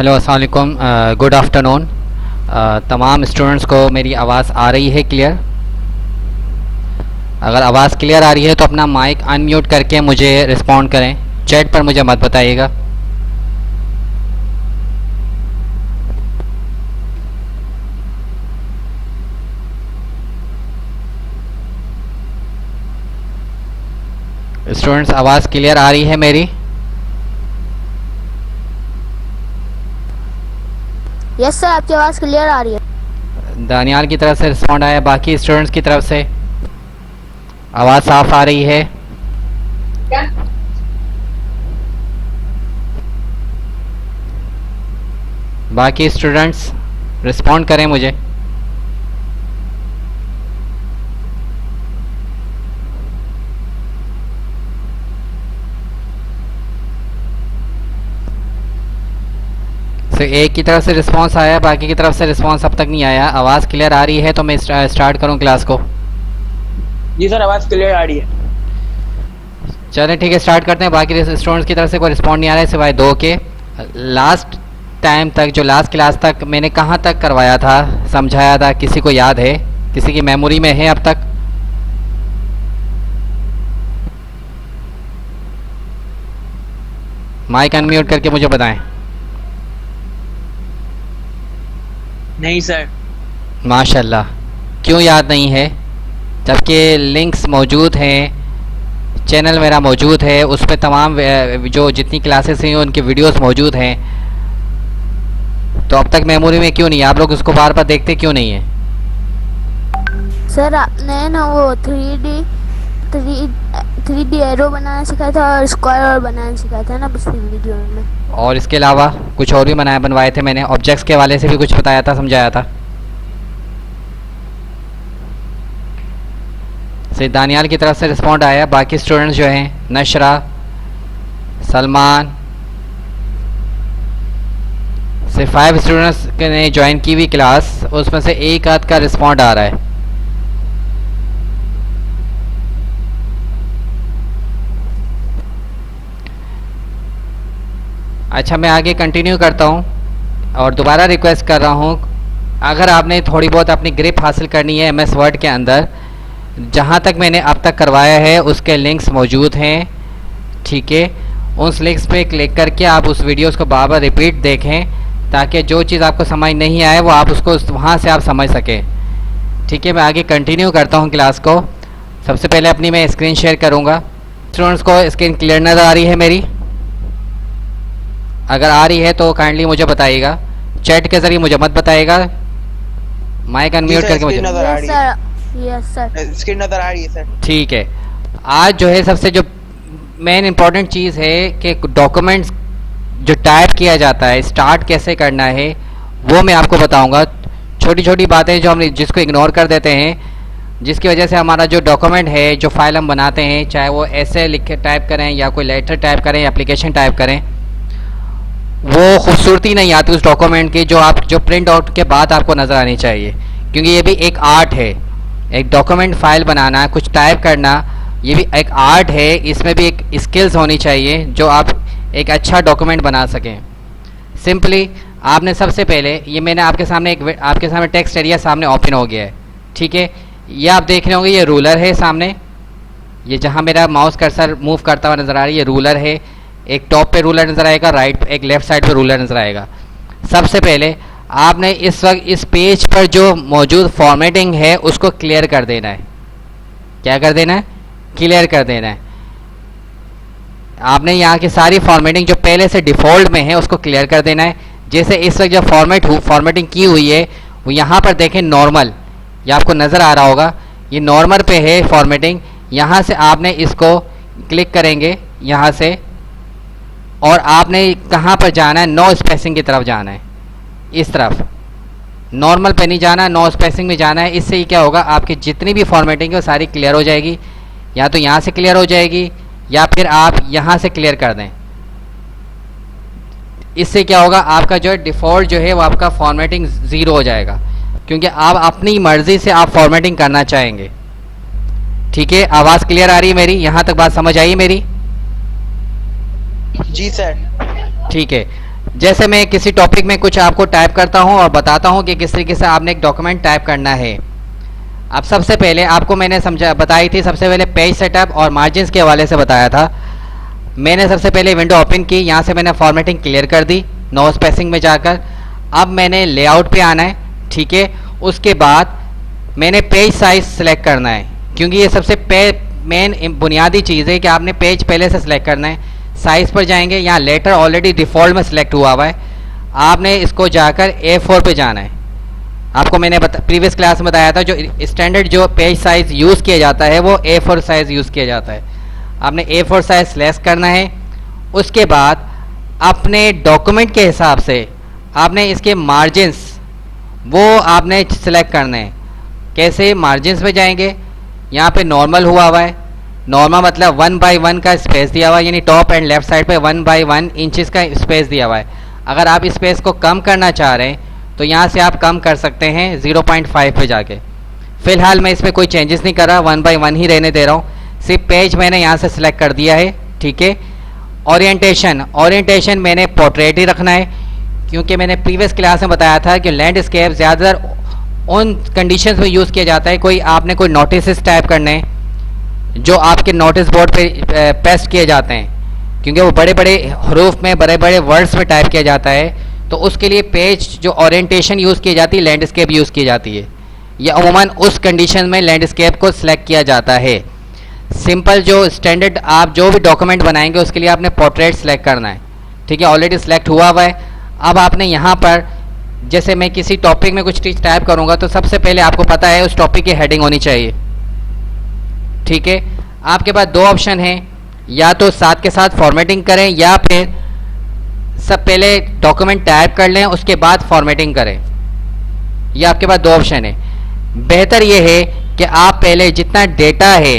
Hello अस्सलाम वालेकुम, good afternoon. तमाम स्टूडेंट्स को मेरी आवाज़ आ रही है क्लियर? अगर आवाज़ क्लियर आ रही है तो अपना माइक अनम्यूट करके मुझे रिस्पॉन्ड करें, चैट पर मुझे मत बताइएगा। स्टूडेंट्स, आवाज़ क्लियर आ रही है मेरी? यस सर, आपकी आवाज़ क्लियर आ रही है। दानियाल की तरफ से रिस्पॉन्ड आया, बाकी स्टूडेंट्स की तरफ से आवाज़ साफ आ रही है? बाकी स्टूडेंट्स रिस्पॉन्ड करें मुझे। तो एक की तरफ से रिस्पांस आया, बाकी की तरफ से रिस्पांस अब तक नहीं आया। आवाज़ क्लियर आ रही है तो मैं स्टार्ट करूं क्लास को? जी सर, आवाज़ क्लियर आ रही है। चलें ठीक है, स्टार्ट करते हैं। बाकी स्टूडेंट्स की तरफ से कोई रिस्पॉन्ड नहीं आ रहा है सिवाय दो के। लास्ट टाइम तक, जो लास्ट क्लास तक मैंने कहाँ तक करवाया था, समझाया था, किसी को याद है? किसी की मेमोरी में है अब तक? माइक अनम्यूट करके मुझे बताएं। नहीं सर। माशाल्लाह, क्यों याद नहीं है जबकि लिंक्स मौजूद हैं, चैनल मेरा मौजूद है, उस पर तमाम जो जितनी क्लासेस हैं उनकी वीडियोस मौजूद हैं, तो अब तक मेमोरी में क्यों नहीं? आप लोग उसको बार बार देखते क्यों नहीं है? सर आपने ना वो 3D एरो बनाना सिखाया था और स्क्वायर बनाना सिखाया था ना पिछली वीडियो में। और इसके अलावा कुछ और भी बनवाए थे मैंने, ऑब्जेक्ट्स के वाले से भी कुछ बताया था, समझाया था। सिर्फ दानियाल की तरफ से रिस्पॉन्ड आया, बाकी स्टूडेंट्स जो हैं नशरा, सलमान, सिर्फ 5 स्टूडेंट्स ने ज्वाइन की हुई क्लास, उसमें से एक आध का रिस्पॉन्ड आ रहा है। अच्छा, मैं आगे कंटिन्यू करता हूँ और दोबारा रिक्वेस्ट कर रहा हूँ, अगर आपने थोड़ी बहुत अपनी ग्रिप हासिल करनी है एमएस वर्ड के अंदर, जहाँ तक मैंने अब तक करवाया है उसके लिंक्स मौजूद हैं, ठीक है? उस लिंक्स पे क्लिक करके आप उस वीडियोस को बार बार रिपीट देखें, ताकि जो चीज़ आपको समझ नहीं आए वो आप उसको वहाँ से आप समझ सकें, ठीक है? मैं आगे कंटिन्यू करता हूँ क्लास को। सबसे पहले अपनी मैं स्क्रीन शेयर करूँगा। स्टूडेंट्स को स्क्रीन क्लियर नज़र आ रही है मेरी? अगर आ रही है तो काइंडली मुझे बताइएगा, चैट के ज़रिए मुझे मत बताइएगा, माइक अनम्यूट करके मुझे। यस सर, स्क्रीन नजर आ रही है सर। ठीक है। आज जो है सबसे जो मेन इम्पॉर्टेंट चीज़ है कि डॉक्यूमेंट्स जो टाइप किया जाता है, स्टार्ट कैसे करना है वो मैं आपको बताऊंगा। छोटी छोटी बातें जो हम जिसको इग्नोर कर देते हैं, जिसकी वजह से हमारा जो डॉक्यूमेंट है, जो फाइल हम बनाते हैं, चाहे वो ऐसे लिख के टाइप करें या कोई लेटर टाइप करें या एप्लीकेशन टाइप करें, वो खूबसूरती नहीं आती उस डॉक्यूमेंट की जो प्रिंट आउट के बाद आपको नज़र आनी चाहिए। क्योंकि ये भी एक आर्ट है, एक डॉक्यूमेंट फाइल बनाना, कुछ टाइप करना, ये भी एक आर्ट है। इसमें भी एक स्किल्स होनी चाहिए जो आप एक अच्छा डॉक्यूमेंट बना सकें। सिंपली आपने सबसे पहले, ये मैंने आपके सामने टेक्स्ट एरिया सामने ओपन हो गया है, ठीक है? ये आप देख रहे होंगे, ये रूलर है सामने, ये जहाँ मेरा माउस कर्सर मूव करता हुआ नज़र आ रहा है, ये रूलर है। एक टॉप पे रूलर नज़र आएगा, एक लेफ़्ट साइड पे रूलर नज़र आएगा। सबसे पहले आपने इस वक्त इस पेज पर जो मौजूद फॉर्मेटिंग है उसको क्लियर कर देना है। क्या कर देना है? क्लियर कर देना है। आपने यहाँ की सारी फॉर्मेटिंग जो पहले से डिफ़ॉल्ट में है उसको क्लियर कर देना है। जैसे इस वक्त जो फॉर्मेटिंग की हुई है वो यहाँ पर देखें नॉर्मल, ये आपको नज़र आ रहा होगा, ये नॉर्मल पे है फॉर्मेटिंग। यहाँ से आपने इसको क्लिक करेंगे यहाँ से, और आपने कहाँ पर जाना है? नो स्पेसिंग की तरफ जाना है, इस तरफ। नॉर्मल पे नहीं जाना, नो स्पेसिंग में जाना है। इससे ही क्या होगा, आपकी जितनी भी फॉर्मेटिंग है वो सारी क्लियर हो जाएगी। या तो यहाँ से क्लियर हो जाएगी या फिर आप यहाँ से क्लियर कर दें। इससे क्या होगा, आपका जो है डिफ़ॉल्ट जो है वो आपका फॉर्मेटिंग ज़ीरो हो जाएगा, क्योंकि आप अपनी मर्ज़ी से आप फॉर्मेटिंग करना चाहेंगे, ठीक है? आवाज़ क्लियर आ रही है मेरी? यहाँ तक बात समझ आई मेरी? जी सर। ठीक है। जैसे मैं किसी टॉपिक में कुछ आपको टाइप करता हूं और बताता हूं कि किस तरीके से आपने एक डॉक्यूमेंट टाइप करना है। अब सबसे पहले आपको मैंने बताई थी, सबसे पहले पेज सेटअप और मार्जिन्स के हवाले से बताया था। मैंने सबसे पहले विंडो ओपन की, यहाँ से मैंने फॉर्मेटिंग क्लियर कर दी नो स्पेसिंग में जाकर। अब मैंने लेआउट पे आना है, ठीक है। उसके बाद मैंने पेज साइज सेलेक्ट करना है, क्योंकि ये सबसे मेन बुनियादी चीज़ है कि आपने पेज पहले से सिलेक्ट करना है। साइज़ पर जाएंगे, यहाँ लेटर ऑलरेडी डिफ़ॉल्ट में सिलेक्ट हुआ है, आपने इसको जाकर A4 पे जाना है। आपको मैंने प्रीवियस क्लास में बताया था, जो स्टैंडर्ड जो पेज साइज़ यूज़ किया जाता है वो A4 साइज़ यूज़ किया जाता है। आपने A4 साइज़ सिलेक्ट करना है। उसके बाद अपने डॉक्यूमेंट के हिसाब से आपने इसके मार्जिन्स वो आपने सिलेक्ट करने हैं। कैसे? मार्जिन्स में जाएंगे, यहाँ पे नॉर्मल हुआ है। नॉर्मल मतलब 1/1 का स्पेस दिया हुआ है, यानी टॉप एंड लेफ्ट साइड पे 1/1 इंचेस का स्पेस दिया हुआ है। अगर आप स्पेस को कम करना चाह रहे हैं तो यहाँ से आप कम कर सकते हैं 0.5 पे जाके। फ़िलहाल मैं इसमें कोई चेंजेस नहीं कर रहा, 1/1 ही रहने दे रहा हूँ। सिर्फ पेज मैंने यहाँ से सिलेक्ट कर दिया है, ठीक है। ओरिएंटेशन मैंने पोर्ट्रेट ही रखना है, क्योंकि मैंने प्रीवियस क्लास में बताया था कि लैंडस्केप ज़्यादातर उन कंडीशंस में यूज़ किया जाता है, कोई आपने कोई नोटिस टाइप करने हैं जो आपके नोटिस बोर्ड पे पेस्ट किए जाते हैं, क्योंकि वो बड़े बड़े हरूफ में बड़े बड़े वर्ड्स में टाइप किया जाता है। तो उसके लिए पेज जो ओरिएंटेशन यूज़ की जाती है, लैंडस्केप यूज़ की जाती है। या अमूमन उस कंडीशन में लैंडस्केप को सिलेक्ट किया जाता है। सिंपल जो स्टैंडर्ड आप जो भी डॉक्यूमेंट बनाएंगे उसके लिए आपने पोर्ट्रेट सेलेक्ट करना है, ठीक है। ऑलरेडी सिलेक्ट हुआ है। अब आपने यहाँ पर जैसे मैं किसी टॉपिक में कुछ चीज़ टाइप करूँगा तो सबसे पहले आपको पता है उस टॉपिक की हेडिंग होनी चाहिए, ठीक है। आपके पास दो ऑप्शन हैं, या तो साथ के साथ फॉर्मेटिंग करें या फिर सब पहले डॉक्यूमेंट टाइप कर लें उसके बाद फॉर्मेटिंग करें। ये आपके पास दो ऑप्शन है। बेहतर ये है कि आप पहले जितना डेटा है,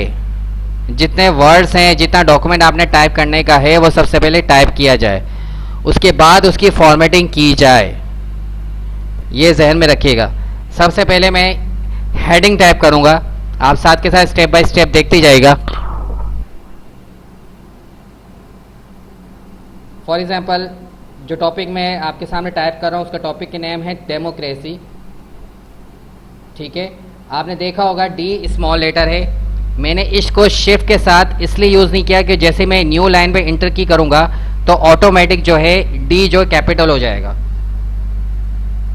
जितने वर्ड्स हैं, जितना डॉक्यूमेंट आपने टाइप करने का है वो सबसे पहले टाइप किया जाए, उसके बाद उसकी फॉर्मेटिंग की जाए। ये जहन में रखिएगा। सबसे पहले मैं हेडिंग टाइप करूँगा, आप साथ के साथ स्टेप बाय स्टेप देखते जाइएगा। फॉर एग्जांपल जो टॉपिक मैं आपके सामने टाइप कर रहा हूँ उसका टॉपिक का नेम है डेमोक्रेसी, ठीक है। आपने देखा होगा डी स्मॉल लेटर है। मैंने इसको शिफ्ट के साथ इसलिए यूज़ नहीं किया कि जैसे मैं न्यू लाइन पे इंटर की करूँगा तो ऑटोमेटिक जो है डी जो कैपिटल हो जाएगा,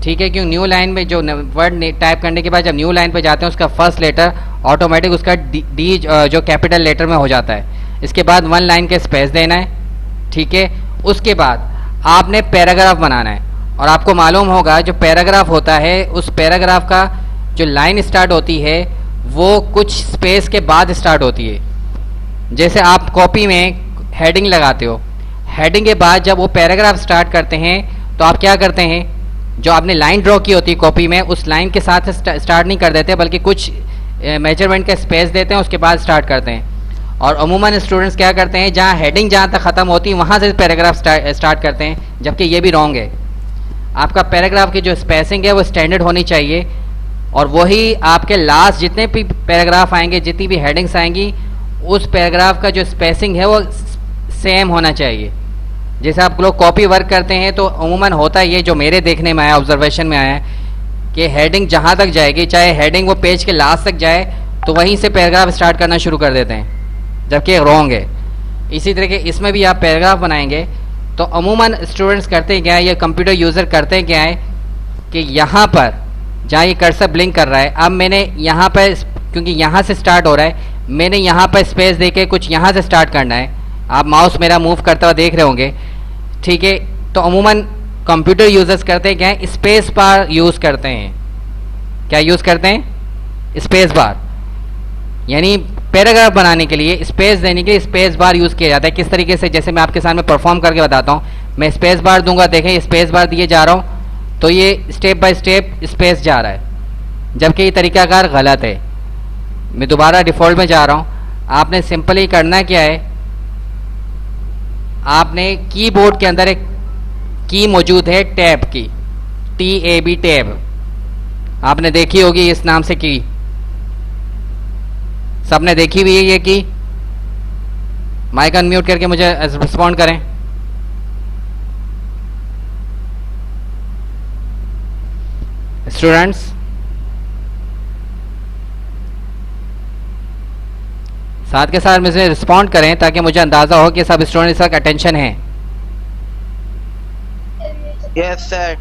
ठीक है। क्यों? न्यू लाइन में जो वर्ड टाइप करने के बाद जब न्यू लाइन पे जाते हैं उसका फर्स्ट लेटर ऑटोमेटिक उसका डी जो कैपिटल लेटर में हो जाता है। इसके बाद 1 लाइन के स्पेस देना है, ठीक है। उसके बाद आपने पैराग्राफ बनाना है, और आपको मालूम होगा जो पैराग्राफ होता है उस पैराग्राफ का जो लाइन स्टार्ट होती है वो कुछ स्पेस के बाद स्टार्ट होती है। जैसे आप कॉपी में हेडिंग लगाते हो, हेडिंग के बाद जब वो पैराग्राफ स्टार्ट करते हैं तो आप क्या करते हैं, जो आपने लाइन ड्रॉ की होती है कॉपी में उस लाइन के साथ स्टार्ट नहीं कर देते, बल्कि कुछ मेजरमेंट का स्पेस देते हैं, उसके बाद स्टार्ट करते हैं। और अमूमन स्टूडेंट्स क्या करते हैं, जहाँ हेडिंग जहाँ तक ख़त्म होती है वहाँ से पैराग्राफ स्टार्ट करते हैं, जबकि ये भी रॉन्ग है। आपका पैराग्राफ की जो स्पेसिंग है वो स्टैंडर्ड होनी चाहिए, और वही आपके लास्ट जितने भी पैराग्राफ आएंगे, जितनी भी हेडिंग्स आएंगी, उस पैराग्राफ का जो स्पेसिंग है वो सेम होना चाहिए। जैसे आप लोग कॉपी वर्क करते हैं तो अमूमन होता है ये, जो मेरे देखने में आया, ऑब्जर्वेशन में आया है कि हेडिंग जहाँ तक जाएगी, चाहे हेडिंग वो पेज के लास्ट तक जाए, तो वहीं से पैराग्राफ स्टार्ट करना शुरू कर देते हैं, जबकि रॉन्ग है। इसी तरह के इसमें भी आप पैराग्राफ बनाएंगे तो अमूमन स्टूडेंट्स करते क्या है, ये कंप्यूटर यूज़र करते क्या है कि यहाँ पर जहाँ ये कर्सर ब्लिंक कर रहा है, अब मैंने यहाँ पर, क्योंकि यहाँ से स्टार्ट हो रहा है, मैंने यहाँ पर स्पेस दे के कुछ यहाँ से स्टार्ट करना है। आप माउस मेरा मूव करता हुआ देख रहे होंगे, ठीक है। तो अमूमन कंप्यूटर यूजर्स करते क्या है, स्पेस बार यूज़ करते हैं। क्या यूज़ करते हैं? Space bar. यानी पैराग्राफ बनाने के लिए, स्पेस देने के लिए स्पेस बार यूज़ किया जाता है। किस तरीके से, जैसे मैं आपके सामने परफॉर्म करके बताता हूँ। मैं स्पेस बार दूंगा, देखें स्पेस बार दिए जा रहा हूँ तो ये स्टेप बाय स्टेप स्पेस जा रहा है, जबकि ये तरीकाकार गलत है। मैं दोबारा डिफ़ॉल्ट में जा रहा हूँ। आपने सिंपली करना क्या है, आपने कीबोर्ड के अंदर एक की मौजूद है, टैब की, TAB टैब, आपने देखी होगी इस नाम से की, सबने देखी हुई है ये की। माइक अनम्यूट करके मुझे रिस्पॉन्ड करें। स्टूडेंट्स, साथ के साथ मुझे रिस्पॉन्ड करें ताकि मुझे अंदाज़ा हो कि सब स्टूडेंट इस वक्त अटेंशन हैं। Yes sir.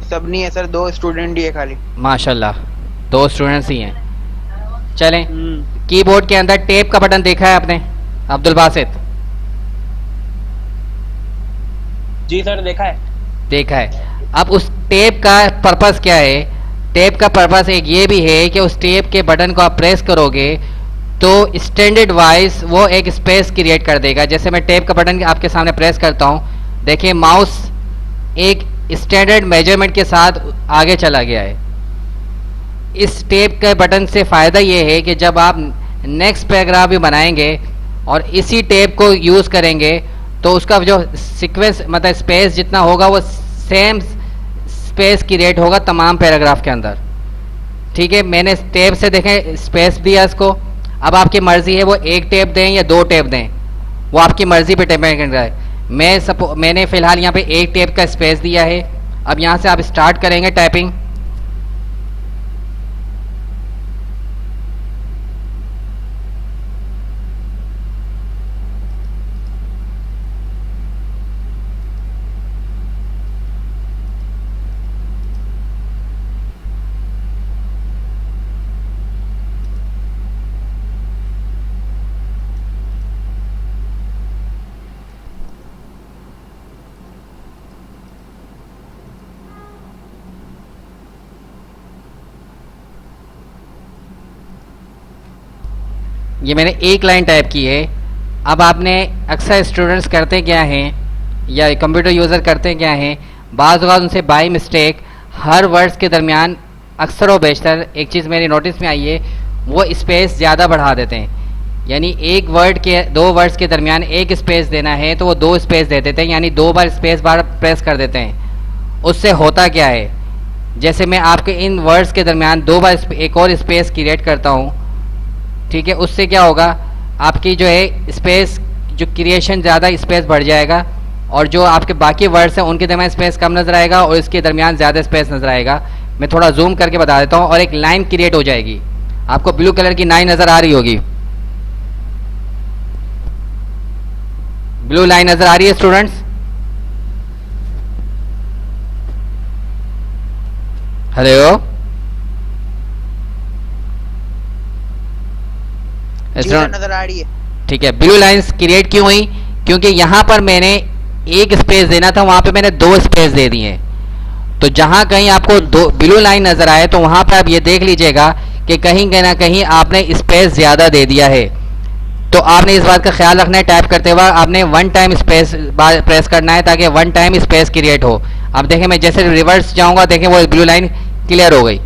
सब नहीं है सर, 2 स्टूडेंट ही है खाली। माशाल्लाह, 2 स्टूडेंट्स ही हैं। चलें, हम्म। कीबोर्ड के अंदर टेप का बटन देखा है आपने अब्दुल बासित? जी सर, देखा है। देखा है। अब उस टेप का पर्पस क्या है? टेप का पर्पस एक ये भी है कि उस टेप के बटन को आप प्रेस करोगे तो स्टैंडर्ड वाइज वो एक स्पेस क्रिएट कर देगा। जैसे मैं टेप का बटन आपके सामने प्रेस करता हूँ, देखिए माउस एक स्टैंडर्ड मेजरमेंट के साथ आगे चला गया है। इस टेप के बटन से फ़ायदा ये है कि जब आप नेक्स्ट पैराग्राफ भी बनाएंगे और इसी टेप को यूज़ करेंगे तो उसका जो सीक्वेंस मतलब स्पेस जितना होगा वो सेम स्पेस क्रिएट होगा तमाम पैराग्राफ के अंदर। ठीक है, मैंने टेप से देखें स्पेस दिया इसको। अब आपकी मर्ज़ी है वो एक टेप दें या 2 टेप दें, वो आपकी मर्ज़ी पे डिपेंड करता है। मैंने फ़िलहाल यहाँ पे एक टेप का स्पेस दिया है। अब यहाँ से आप स्टार्ट करेंगे टाइपिंग। ये मैंने एक लाइन टाइप की है। अब आपने अक्सर स्टूडेंट्स करते क्या हैं या कंप्यूटर यूज़र करते क्या हैं, बाज़ औक़ात उनसे बाई मिस्टेक हर वर्ड्स के दरमियान अक्सर व बेशतर एक चीज़ मेरी नोटिस में आई है, वो स्पेस ज़्यादा बढ़ा देते हैं। यानी एक वर्ड के 2 वर्ड्स के दरमियान एक स्पेस देना है तो वो 2 स्पेस दे देते हैं, यानी 2 बार स्पेस बार प्रेस कर देते हैं। उससे होता क्या है, जैसे मैं आपके इन वर्ड्स के दरमियान 2 बार एक और स्पेस क्रिएट करता हूँ, ठीक है, उससे क्या होगा, आपकी जो है स्पेस जो क्रिएशन ज़्यादा स्पेस बढ़ जाएगा और जो आपके बाकी वर्ड्स हैं उनके दरमियान स्पेस कम नज़र आएगा और इसके दरमियान ज़्यादा स्पेस नज़र आएगा। मैं थोड़ा जूम करके बता देता हूँ और एक लाइन क्रिएट हो जाएगी। आपको ब्लू कलर की लाइन नज़र आ रही होगी, ब्लू लाइन नज़र आ रही है स्टूडेंट्स? हेलो जी सर, नजर आ रही है। ठीक है, ब्लू लाइंस क्रिएट क्यों हुई? क्योंकि यहाँ पर मैंने एक स्पेस देना था, वहाँ पे मैंने 2 स्पेस दे दिए हैं। तो जहाँ कहीं आपको 2 ब्लू लाइन नज़र आए तो वहाँ पर आप ये देख लीजिएगा कि कहीं ना कहीं आपने स्पेस ज़्यादा दे दिया है। तो आपने इस बात का ख्याल रखना है, टाइप करते वक्त आपने 1 टाइम स्पेस प्रेस करना है ताकि 1 टाइम स्पेस क्रिएट हो। अब देखें मैं जैसे रिवर्स जाऊँगा, देखें वो ब्लू लाइन क्लियर हो गई।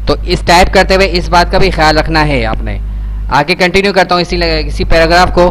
तो इस टाइप करते हुए इस बात का भी ख्याल रखना है आपने। आगे कंटिन्यू करता हूँ इसी पैराग्राफ को।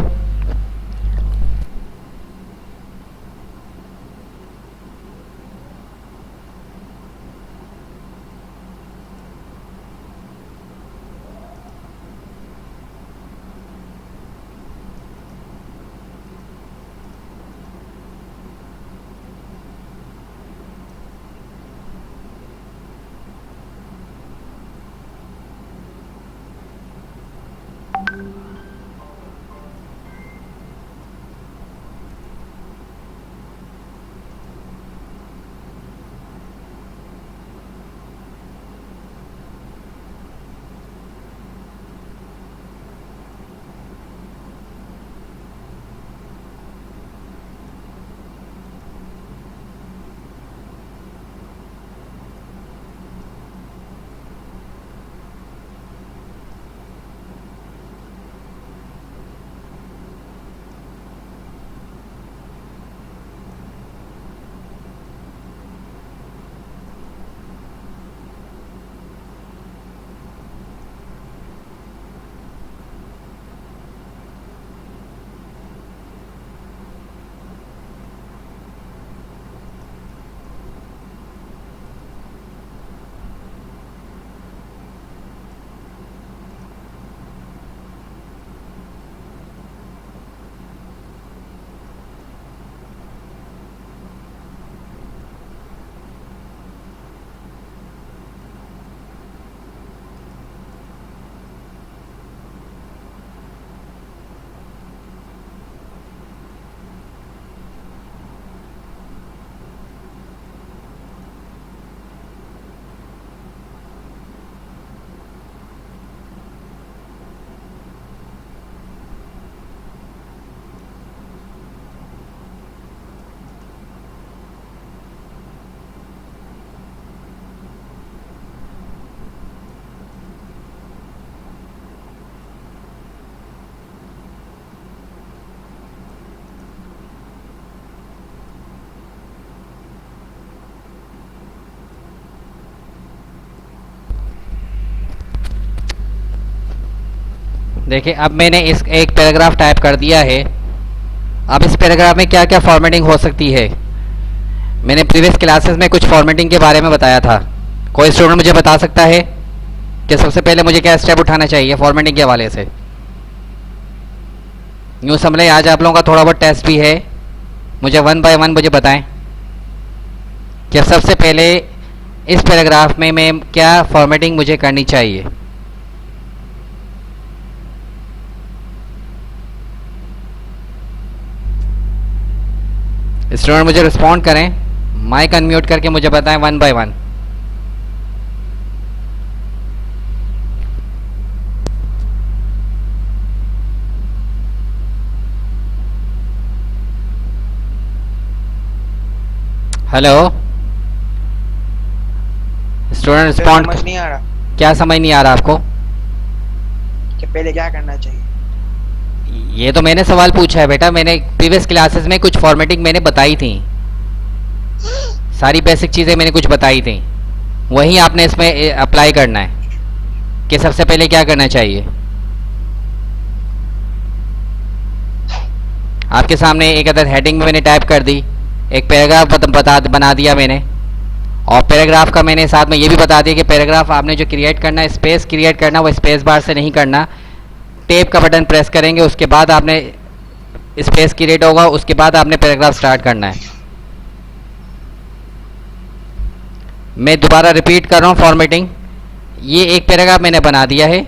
देखिए अब मैंने इस एक पैराग्राफ टाइप कर दिया है। अब इस पैराग्राफ में क्या क्या फॉर्मेटिंग हो सकती है, मैंने प्रीवियस क्लासेस में कुछ फॉर्मेटिंग के बारे में बताया था। कोई स्टूडेंट मुझे बता सकता है कि सबसे पहले मुझे क्या स्टेप उठाना चाहिए फॉर्मेटिंग के हवाले से? यूँ समझ लें आज आप लोगों का थोड़ा बहुत टेस्ट भी है, मुझे 1 बाय 1 मुझे बताएं कि सबसे पहले इस पैराग्राफ में मैं क्या फॉर्मेटिंग मुझे करनी चाहिए। स्टूडेंट मुझे रिस्पॉन्ड करें, माइक अनम्यूट करके मुझे बताएं 1 बाय 1। Hello student respond. समझ नहीं आ रहा क्या समझ नहीं आ रहा आपको? कि पहले क्या करना चाहिए। ये तो मैंने सवाल पूछा है बेटा, मैंने प्रीवियस क्लासेस में कुछ फॉर्मेटिंग मैंने बताई थी, सारी बेसिक चीज़ें मैंने कुछ बताई थी, वही आपने इसमें अप्लाई करना है कि सबसे पहले क्या करना चाहिए। आपके सामने एक अदर हेडिंग मैंने टाइप कर दी, एक पैराग्राफ बना दिया मैंने, और पैराग्राफ का मैंने साथ में ये भी बता दिया कि पैराग्राफ आपने जो क्रिएट करना है, स्पेस क्रिएट करना, वो स्पेस बार से नहीं करना, टेप का बटन प्रेस करेंगे उसके बाद आपने स्पेस क्रिएट होगा, उसके बाद आपने पैराग्राफ स्टार्ट करना है। मैं दोबारा रिपीट कर रहा हूँ फॉर्मेटिंग। ये एक पैराग्राफ मैंने बना दिया है,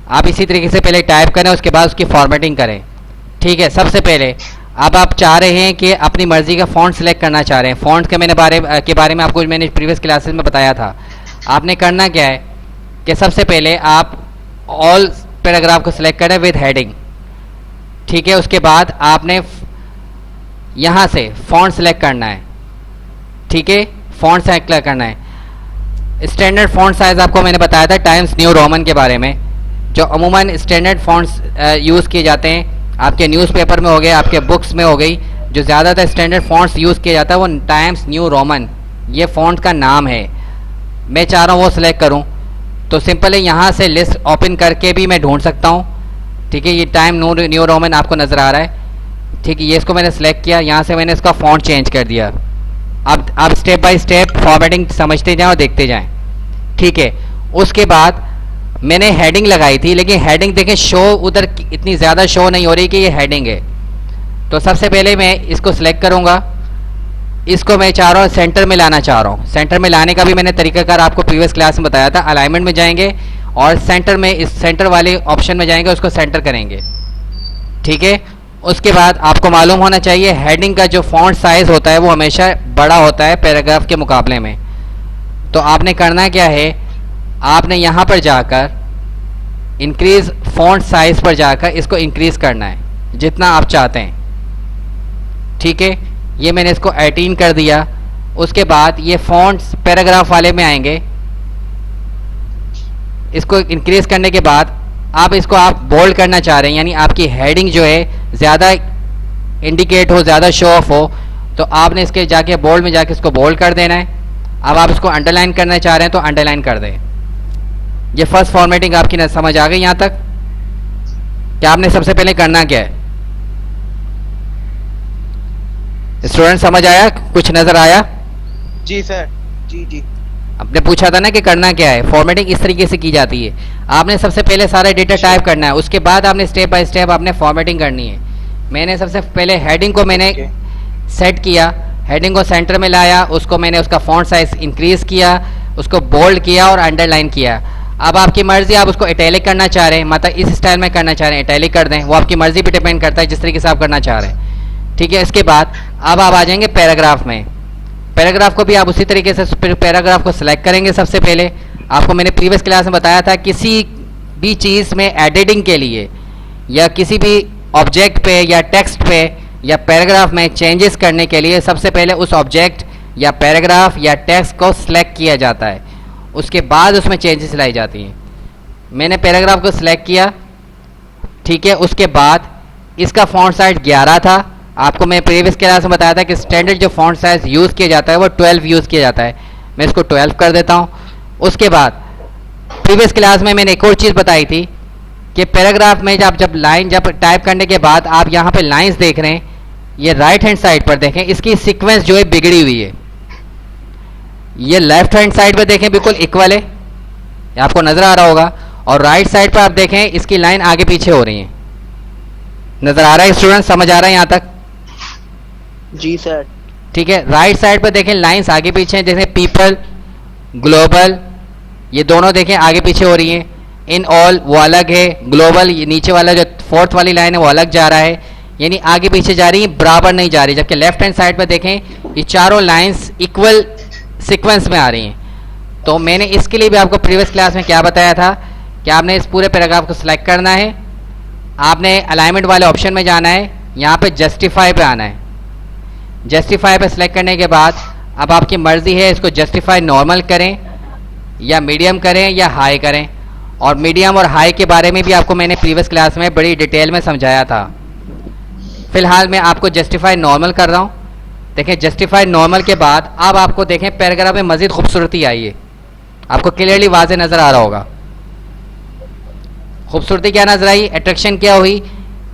आप इसी तरीके से पहले टाइप करें, उसके बाद उसकी फॉर्मेटिंग करें। ठीक है, सबसे पहले अब आप चाह रहे हैं कि अपनी मर्ज़ी का फ़ॉन्ट सेलेक्ट करना चाह रहे हैं। फ़ॉन्ट के बारे में आपको मैंने प्रीवियस क्लासेस में बताया था। आपने करना क्या है कि सबसे पहले आप ऑल पैराग्राफ को सिलेक्ट करें विद हेडिंग। ठीक है, उसके बाद आपने यहाँ से फ़ॉन्ट सेलेक्ट करना है। ठीक है, फ़ॉन्ट सेलेक्ट करना है। स्टैंडर्ड फ़ॉन्ट साइज़ आपको मैंने बताया था टाइम्स न्यू रोमन के बारे में, जो अमूमन स्टैंडर्ड फ़ॉन्ट्स यूज़ किए जाते हैं। आपके न्यूज़पेपर में हो गए, आपके बुक्स में हो गई, जो ज़्यादातर स्टैंडर्ड फ़ॉन्ट्स यूज़ किया जाता है वो टाइम्स न्यू रोमन, ये फ़ॉन्ट का नाम है। मैं चाह रहा हूँ वो सिलेक्ट करूँ, तो सिंपल है यहाँ से लिस्ट ओपन करके भी मैं ढूंढ सकता हूँ। ठीक है, ये टाइम न्यू रोमन आपको नज़र आ रहा है। ठीक है, ये इसको मैंने सेलेक्ट किया, यहाँ से मैंने इसका फ़ॉन्ट चेंज कर दिया। अब आप स्टेप बाय स्टेप फॉर्मेटिंग समझते जाएं और देखते जाएं। ठीक है, उसके बाद मैंने हेडिंग लगाई थी, लेकिन हेडिंग देखें शो उधर इतनी ज़्यादा शो नहीं हो रही कि ये हेडिंग है। तो सबसे पहले मैं इसको सिलेक्ट करूँगा, इसको मैं चाह रहा हूँ सेंटर में लाना चाह रहा हूँ। सेंटर में लाने का भी मैंने तरीकाकार आपको प्रीवियस क्लास में बताया था। अलाइनमेंट में जाएंगे और सेंटर में, इस सेंटर वाले ऑप्शन में जाएंगे, उसको सेंटर करेंगे। ठीक है, उसके बाद आपको मालूम होना चाहिए हेडिंग का जो फॉन्ट साइज़ होता है वो हमेशा बड़ा होता है पैराग्राफ के मुकाबले में। तो आपने करना क्या है, आपने यहाँ पर जाकर इंक्रीज़ फॉन्ट साइज़ पर जाकर इसको इंक्रीज़ करना है जितना आप चाहते हैं। ठीक है, ये मैंने इसको 18 कर दिया। उसके बाद ये फॉन्ट्स पैराग्राफ वाले में आएंगे, इसको इंक्रीज करने के बाद आप इसको आप बोल्ड करना चाह रहे हैं, यानी आपकी हेडिंग जो है ज़्यादा इंडिकेट हो, ज़्यादा शो ऑफ हो, तो आपने इसके जाके बोल्ड में जाके इसको बोल्ड कर देना है। अब आप इसको अंडरलाइन करना चाह रहे हैं तो अंडरलाइन कर दें। ये फर्स्ट फॉर्मेटिंग आपकी समझ आ गई यहाँ तक? क्या आपने सबसे पहले करना क्या है? स्टूडेंट समझ आया, कुछ नजर आया? जी सर, जी जी। आपने पूछा था ना कि करना क्या है। फॉर्मेटिंग इस तरीके से की जाती है, आपने सबसे पहले सारा डेटा टाइप करना है, उसके बाद आपने स्टेप बाय स्टेप आपने फॉर्मेटिंग करनी है। मैंने सबसे पहले हेडिंग को मैंने सेट किया, हेडिंग को सेंटर में लाया, उसको मैंने उसका फॉन्ट साइज इंक्रीज किया, उसको बोल्ड किया और अंडरलाइन किया। अब आपकी मर्जी, आप उसको इटैलिक करना चाह रहे हैं, मतलब इस स्टाइल में करना चाह रहे हैं इटैलिक कर दें, वो आपकी मर्जी पे डिपेंड करता है जिस तरीके से आप करना चाह रहे हैं। ठीक है, इसके बाद अब आप आ जाएंगे पैराग्राफ में। पैराग्राफ को भी आप उसी तरीके से पैराग्राफ को सिलेक्ट करेंगे। सबसे पहले आपको मैंने प्रीवियस क्लास में बताया था, किसी भी चीज़ में एडिटिंग के लिए या किसी भी ऑब्जेक्ट पे या टेक्स्ट पे या पैराग्राफ में चेंजेस करने के लिए सबसे पहले उस ऑब्जेक्ट या पैराग्राफ या टेक्स्ट को सिलेक्ट किया जाता है, उसके बाद उसमें चेंजेस लाई जाती हैं। मैंने पैराग्राफ को सिलेक्ट किया। ठीक है, उसके बाद इसका फॉन्ट साइज 11 था। आपको मैं प्रीवियस क्लास में बताया था कि स्टैंडर्ड जो फॉन्ट साइज यूज़ किया जाता है वो 12 यूज़ किया जाता है। मैं इसको 12 कर देता हूँ। उसके बाद प्रीवियस क्लास में मैंने एक और चीज़ बताई थी कि पैराग्राफ में जब लाइन जब टाइप करने के बाद आप यहाँ पे लाइंस देख रहे हैं, ये राइट हैंड साइड पर देखें, इसकी सीक्वेंस जो है बिगड़ी हुई है। ये लेफ्ट हैंड साइड पर देखें बिल्कुल इक्वल है, ये आपको नजर आ रहा होगा, और राइट साइड पर आप देखें इसकी लाइन आगे पीछे हो रही है। नजर आ रहा है स्टूडेंट, समझ आ रहा है यहाँ तक? जी सर। ठीक है, राइट साइड पर देखें लाइंस आगे पीछे हैं, जैसे पीपल, ग्लोबल, ये दोनों देखें आगे पीछे हो रही हैं। इन ऑल वो अलग है, ग्लोबल ये नीचे वाला जो फोर्थ वाली लाइन है वो अलग जा रहा है, यानी आगे पीछे जा रही है, बराबर नहीं जा रही। जबकि लेफ्ट हैंड साइड पर देखें ये चारों लाइंस इक्वल सीक्वेंस में आ रही हैं। तो मैंने इसके लिए भी आपको प्रीवियस क्लास में क्या बताया था कि आपने इस पूरे पैराग्राफ को सिलेक्ट करना है, आपने अलाइनमेंट वाले ऑप्शन में जाना है, यहाँ पे जस्टिफाई पे आना है। जस्टिफाई पे सिलेक्ट करने के बाद अब आपकी मर्जी है इसको जस्टिफाई नॉर्मल करें या मीडियम करें या हाई करें, और मीडियम और हाई के बारे में भी आपको मैंने प्रीवियस क्लास में बड़ी डिटेल में समझाया था। फिलहाल मैं आपको जस्टिफाई नॉर्मल कर रहा हूँ। देखें जस्टिफाई नॉर्मल के बाद अब आपको देखें पैराग्राफ में मजीद खूबसूरती आई है, आपको क्लियरली वाज़े नज़र आ रहा होगा। खूबसूरती क्या नजर आई, अट्रैक्शन क्या हुई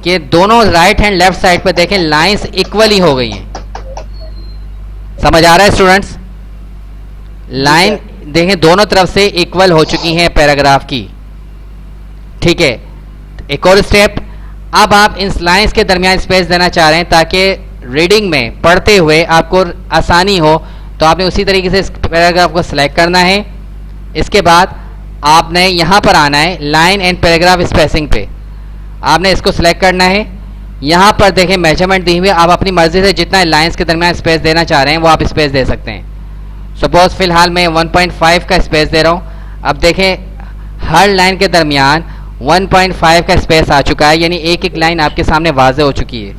कि दोनों राइट हैंड लेफ्ट साइड पर देखें लाइंस इक्वली हो गई हैं। समझ आ रहा है स्टूडेंट्स? लाइन देखें दोनों तरफ से इक्वल हो चुकी हैं पैराग्राफ की। ठीक है, एक और स्टेप, अब आप इन लाइंस के दरमियान स्पेस देना चाह रहे हैं ताकि रीडिंग में पढ़ते हुए आपको आसानी हो, तो आपने उसी तरीके से इस पैराग्राफ को सिलेक्ट करना है। इसके बाद आपने यहाँ पर आना है लाइन एंड पैराग्राफ स्पेसिंग पे, आपने इसको सिलेक्ट करना है। यहाँ पर देखें मेजरमेंट दी हुई है, आप अपनी मर्जी से जितना लाइंस के दरमियान स्पेस देना चाह रहे हैं वो आप स्पेस दे सकते हैं। सपोज फिलहाल मैं 1.5 का स्पेस दे रहा हूँ। अब देखें हर लाइन के दरमियान 1.5 का स्पेस आ चुका है, यानी एक एक लाइन आपके सामने वाज़े हो चुकी है।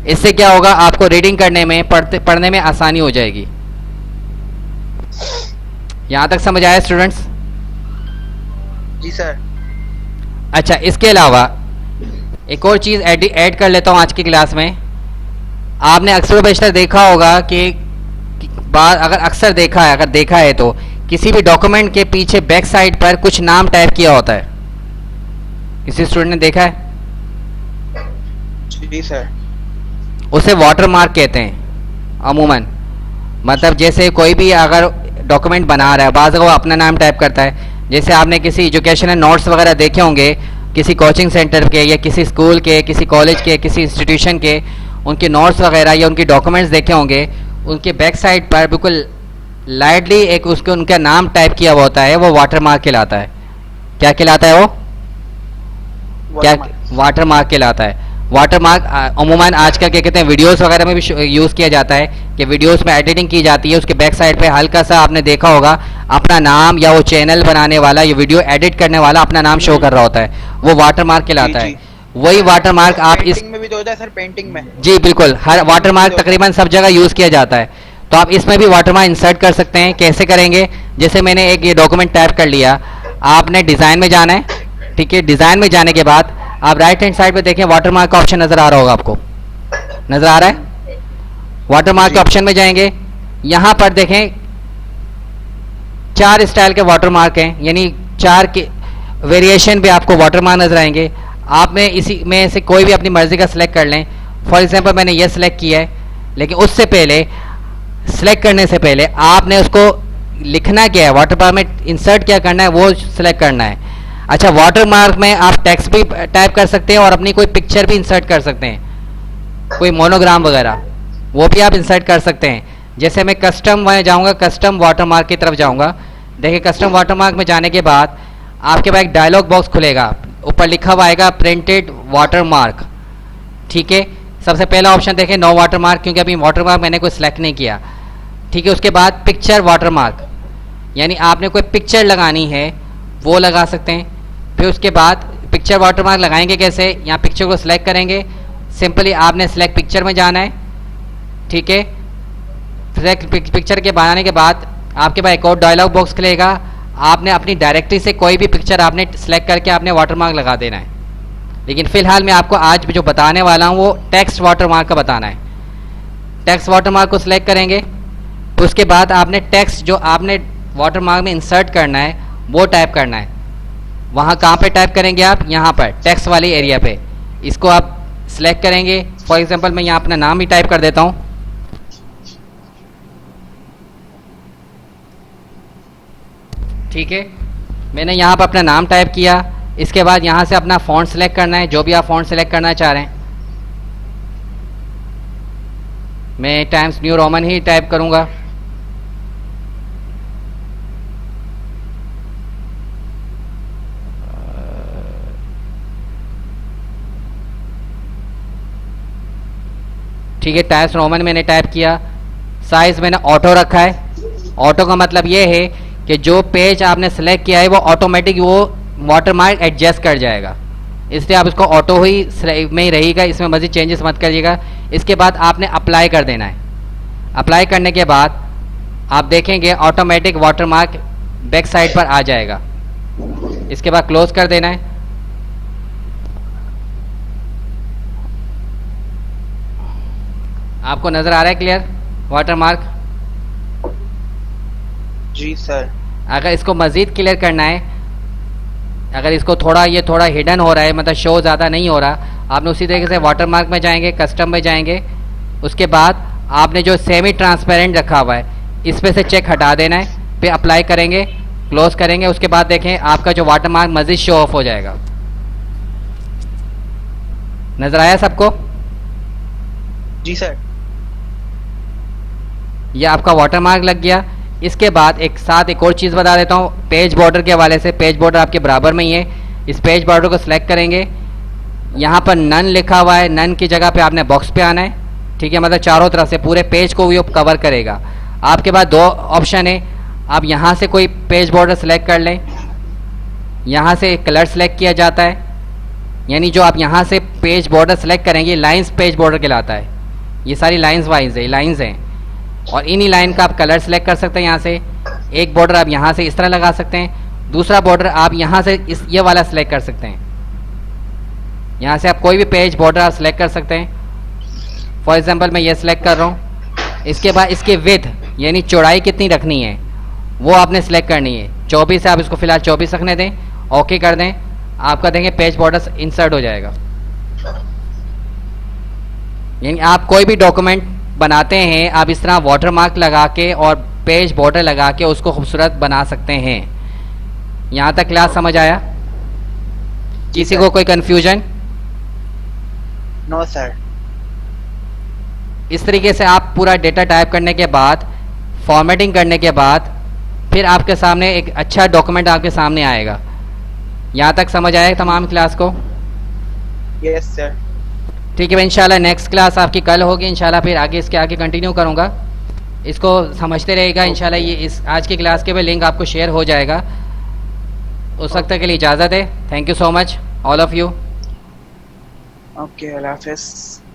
इससे क्या होगा, आपको रीडिंग करने में पढ़ने में आसानी हो जाएगी। यहाँ तक समझ आया स्टूडेंट्स? जी सर। अच्छा, इसके अलावा एक और चीज़ ऐड कर लेता हूँ आज की क्लास में। आपने अक्सर बेशतर देखा होगा कि अगर देखा है तो किसी भी डॉक्यूमेंट के पीछे बैक साइड पर कुछ नाम टाइप किया होता है। किसी स्टूडेंट ने देखा है? जी सर। उसे वाटरमार्क कहते हैं अमूमन। मतलब जैसे कोई भी अगर डॉक्यूमेंट बना रहा है, बाज़ वो अपना नाम टाइप करता है। जैसे आपने किसी एजुकेशनल नोट्स वगैरह देखे होंगे किसी कोचिंग सेंटर के या किसी स्कूल के, किसी कॉलेज के, किसी इंस्टीट्यूशन के, उनके नोट्स वगैरह या उनके डॉक्यूमेंट्स देखे होंगे, उनके बैक साइड पर बिल्कुल लाइटली एक उसके उनका नाम टाइप किया हुआ होता है, वो वाटरमार्क कहलाता है। क्या कहलाता है वो? क्या वाटरमार्क कहलाता है। वाटरमार्क अमूमन आजकल क्या कहते हैं वीडियोस वगैरह में भी यूज़ किया जाता है कि वीडियोस में एडिटिंग की जाती है, उसके बैक साइड पे हल्का सा आपने देखा होगा अपना नाम या वो चैनल बनाने वाला या वीडियो एडिट करने वाला अपना नाम शो कर रहा होता है, वो वाटरमार्क कहलाता है। वही वाटरमार्क आप इस में भी तो होता है सर, पेंटिंग में। जी बिल्कुल, हर वाटरमार्क तकरीबन सब जगह यूज़ किया जाता है। तो आप इसमें भी वाटरमार्क इंसर्ट कर सकते हैं। कैसे करेंगे? जैसे मैंने एक ये डॉक्यूमेंट टाइप कर लिया, आपने डिज़ाइन में जाना है। ठीक है, डिज़ाइन में जाने के बाद आप राइट हैंड साइड पे देखें वाटरमार्क का ऑप्शन नज़र आ रहा होगा, आपको नज़र आ रहा है? वाटरमार्क के ऑप्शन में जाएंगे, यहाँ पर देखें 4 स्टाइल के वाटरमार्क हैं, यानी 4 के वेरिएशन पे आपको वाटरमार्क नजर आएंगे। आप में इसी में से कोई भी अपनी मर्जी का सिलेक्ट कर लें। फॉर एग्जांपल मैंने ये सिलेक्ट किया है, लेकिन उससे पहले सिलेक्ट करने से पहले आपने उसको लिखना क्या है, वाटरमार्क में इंसर्ट क्या करना है वो सिलेक्ट करना है। अच्छा, वाटरमार्क में आप टेक्स्ट भी टाइप कर सकते हैं और अपनी कोई पिक्चर भी इंसर्ट कर सकते हैं, कोई मोनोग्राम वगैरह, वो भी आप इंसर्ट कर सकते हैं। जैसे मैं कस्टम में जाऊंगा, कस्टम वाटरमार्क की तरफ जाऊंगा। देखिए कस्टम वाटरमार्क में जाने के बाद आपके पास एक डायलॉग बॉक्स खुलेगा, ऊपर लिखा हुआ आएगा प्रिंटेड वाटरमार्क। ठीक है, सबसे पहला ऑप्शन देखें नो वाटरमार्क, क्योंकि अभी वाटरमार्क मैंने कोई सिलेक्ट नहीं किया। ठीक है, उसके बाद पिक्चर वाटरमार्क, यानी आपने कोई पिक्चर लगानी है वो लगा सकते हैं। फिर उसके बाद पिक्चर वाटरमार्क लगाएंगे कैसे, यहाँ पिक्चर को सिलेक्ट करेंगे, सिंपली आपने सिलेक्ट पिक्चर में जाना है। ठीक है, सिलेक्ट पिक्चर के बनाने के बाद आपके पास एक और डायलॉग बॉक्स खुलेगा, आपने अपनी डायरेक्टरी से कोई भी पिक्चर आपने सिलेक्ट करके आपने वाटरमार्क लगा देना है। लेकिन फिलहाल मैं आपको आज जो बताने वाला हूँ वो टेक्स्ट वाटरमार्क का बताना है। टेक्स्ट वाटरमार्क को सिलेक्ट करेंगे, उसके बाद आपने टेक्स्ट जो आपने वाटरमार्क में इंसर्ट करना है वो टाइप करना है। वहाँ कहाँ पे टाइप करेंगे आप? यहाँ पर टेक्स्ट वाली एरिया पे इसको आप सिलेक्ट करेंगे। फॉर एग्जांपल मैं यहाँ अपना नाम ही टाइप कर देता हूँ। ठीक है, मैंने यहाँ पर अपना नाम टाइप किया। इसके बाद यहाँ से अपना फ़ॉन्ट सेलेक्ट करना है, जो भी आप फ़ॉन्ट सेलेक्ट करना चाह रहे हैं। मैं टाइम्स न्यू रोमन ही टाइप करूँगा। ठीक है, टाइम्स रोमन मैंने टाइप किया। साइज़ मैंने ऑटो रखा है। ऑटो का मतलब ये है कि जो पेज आपने सेलेक्ट किया है वो ऑटोमेटिक वो वाटरमार्क एडजस्ट कर जाएगा, इसलिए आप इसको ऑटो ही में ही रहेगा, इसमें मज़ीद चेंजेस मत करिएगा। इसके बाद आपने अप्लाई कर देना है। अप्लाई करने के बाद आप देखेंगे ऑटोमेटिक वाटरमार्क बैक साइड पर आ जाएगा। इसके बाद क्लोज कर देना है। आपको नज़र आ रहा है क्लियर वाटरमार्क? जी सर। अगर इसको मज़ीद क्लियर करना है, अगर इसको थोड़ा ये थोड़ा हिडन हो रहा है, मतलब शो ज़्यादा नहीं हो रहा, आपने उसी तरीके से वाटरमार्क में जाएंगे, कस्टम में जाएंगे। उसके बाद आपने जो सेमी ट्रांसपेरेंट रखा हुआ है इस पे से चेक हटा देना है, फिर अप्लाई करेंगे, क्लोज करेंगे। उसके बाद देखें आपका जो वाटरमार्क मज़ीद शो ऑफ हो जाएगा। नज़र आया सबको? जी सर। ये आपका वाटरमार्क लग गया। इसके बाद एक और चीज़ बता देता हूँ पेज बॉर्डर के हवाले से। पेज बॉर्डर आपके बराबर में ही है। इस पेज बॉर्डर को सिलेक्ट करेंगे, यहाँ पर नन लिखा हुआ है, नन की जगह पे आपने बॉक्स पे आना है। ठीक है, मतलब चारों तरफ से पूरे पेज को वो कवर करेगा। आपके पास दो ऑप्शन है, आप यहाँ से कोई पेज बॉर्डर सेलेक्ट कर लें, यहाँ से कलर सेलेक्ट किया जाता है, यानी जो आप यहाँ से पेज बॉर्डर सेलेक्ट करेंगे लाइंस पेज बॉर्डर कहलाता है। ये सारी लाइंस वाइज है, लाइंस हैं, और इन्हीं लाइन का आप कलर सेलेक्ट कर सकते हैं। यहाँ से एक बॉर्डर आप यहाँ से इस तरह लगा सकते हैं, दूसरा बॉर्डर आप यहाँ से ये वाला सेलेक्ट कर सकते हैं। यहाँ से आप कोई भी पेज बॉर्डर आप सेलेक्ट कर सकते हैं। फॉर एग्जांपल मैं ये सेलेक्ट कर रहा हूँ। इसके बाद इसके विड्थ यानी चौड़ाई कितनी रखनी है वो आपने सेलेक्ट करनी है। 24 है, आप इसको फिलहाल 24 रखने दें, ओके कर दें। आपका देंगे पेज बॉर्डर इंसर्ट हो जाएगा। यानी आप कोई भी डॉक्यूमेंट बनाते हैं, आप इस तरह वाटरमार्क लगा के और पेज बॉर्डर लगा के उसको खूबसूरत बना सकते हैं। यहाँ तक क्लास समझ आया? किसी को कोई कन्फ्यूजन? No sir. इस तरीके से आप पूरा डेटा टाइप करने के बाद, फॉर्मेटिंग करने के बाद, फिर आपके सामने एक अच्छा डॉक्यूमेंट आपके सामने आएगा। यहाँ तक समझ आया तमाम क्लास को? Yes sir. ठीक है, इंशाल्लाह नेक्स्ट क्लास आपकी कल होगी। इंशाल्लाह फिर आगे इसके आगे कंटिन्यू करूँगा। इसको समझते रहेगा इंशाल्लाह। ये इस आज की क्लास के भी लिंक आपको शेयर हो जाएगा। उस वक्त के लिए इजाज़त है। Thank you so much all of you. Okay, Allah हाफिज़।